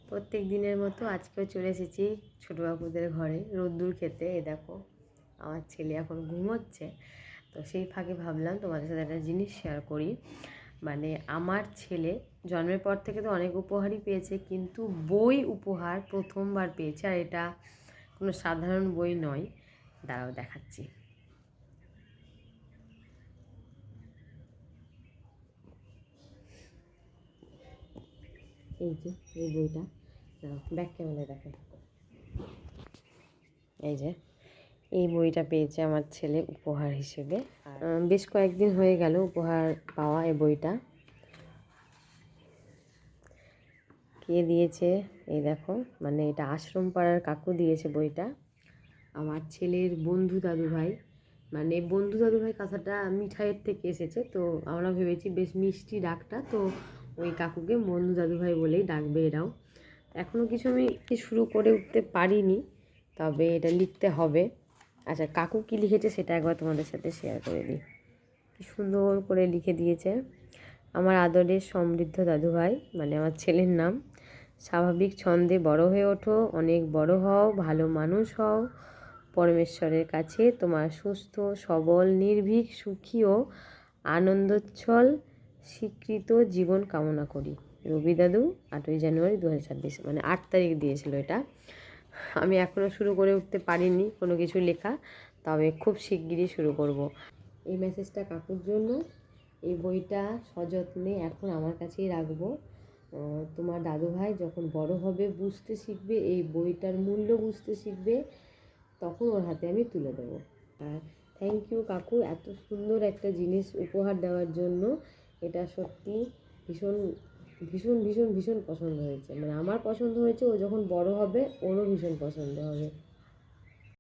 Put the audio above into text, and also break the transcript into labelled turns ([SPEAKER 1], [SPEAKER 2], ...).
[SPEAKER 1] প্রত্যেক দিনের মতো আজকেও চলে এসেছি ছোটো কাকুদের ঘরে রোদ্দুর খেতে। এ দেখো আমার ছেলে এখন ঘুমোচ্ছে, তো সেই ফাঁকে ভাবলাম তোমাদের সাথে একটা জিনিস শেয়ার করি। মানে আমার ছেলে জন্মের পর থেকে তো অনেক উপহারই পেয়েছে, কিন্তু বই উপহার প্রথমবার পেয়েছে। আর এটা কোনো সাধারণ বই নয়, দাঁড়াও দেখাচ্ছি। এই যে এই বইটা, ব্যাক ক্যামেরায় দেখাই। এই যে এই বইটা পেয়েছে আমার ছেলে উপহার হিসেবে। বেশ কয়েকদিন হয়ে গেল উপহার পাওয়া। এই বইটা কে দিয়েছে এই দেখো, মানে এটা আশ্রম পাড়ার কাকু দিয়েছে বইটা। আমার ছেলের বন্ধু দাদু ভাই, মানে বন্ধু দাদু ভাই কথাটা মিঠাইয়ের থেকে এসেছে, তো আমরা ভেবেছি বেশ মিষ্টি ডাকটা, তো ওই কাকুকে বন্ধু দাদু ভাই বলেই ডাকবে এরাও। এখনও কিছু আমি শুরু করে উঠতে পারিনি, তবে এটা লিখতে হবে। আচ্ছা, কাকু কী লিখেছে সেটা একবার তোমাদের সাথে শেয়ার করে দিই। কি সুন্দর করে লিখে দিয়েছে। আমার আদরের সমৃদ্ধ দাদুভাই, মানে আমার ছেলের নাম। স্বাভাবিক ছন্দে বড় হয়ে ওঠো, অনেক বড় হও, ভালো মানুষ হও। পরমেশ্বরের কাছে তোমার সুস্থ সবল নির্ভীক সুখী ও আনন্দোচ্ছল স্বীকৃত জীবন কামনা করি। রবি দাদু, 8ই জানুয়ারি 2026, মানে 8 তারিখ দিয়েছিল এটা। আমি এখনও শুরু করে উঠতে পারিনি কোনো কিছু লেখা, তবে খুব শিগগিরই শুরু করব। এই মেসেজটা কাকুর জন্য। এই বইটা সযত্নে এখন আমার কাছেই রাখবো। তোমার দাদুভাই যখন বড় হবে, বুঝতে শিখবে, এই বইটার মূল্য বুঝতে শিখবে, তখন ওর হাতে আমি তুলে দেবো। আর থ্যাংক ইউ কাকু, এত সুন্দর একটা জিনিস উপহার দেওয়ার জন্য। এটা সত্যি ভীষণ ভীষণ ভীষণ ভীষণ পছন্দ হয়েছে, মানে আমার পছন্দ হয়েছে। ও যখন বড় হবে ওরও ভীষণ পছন্দ হবে।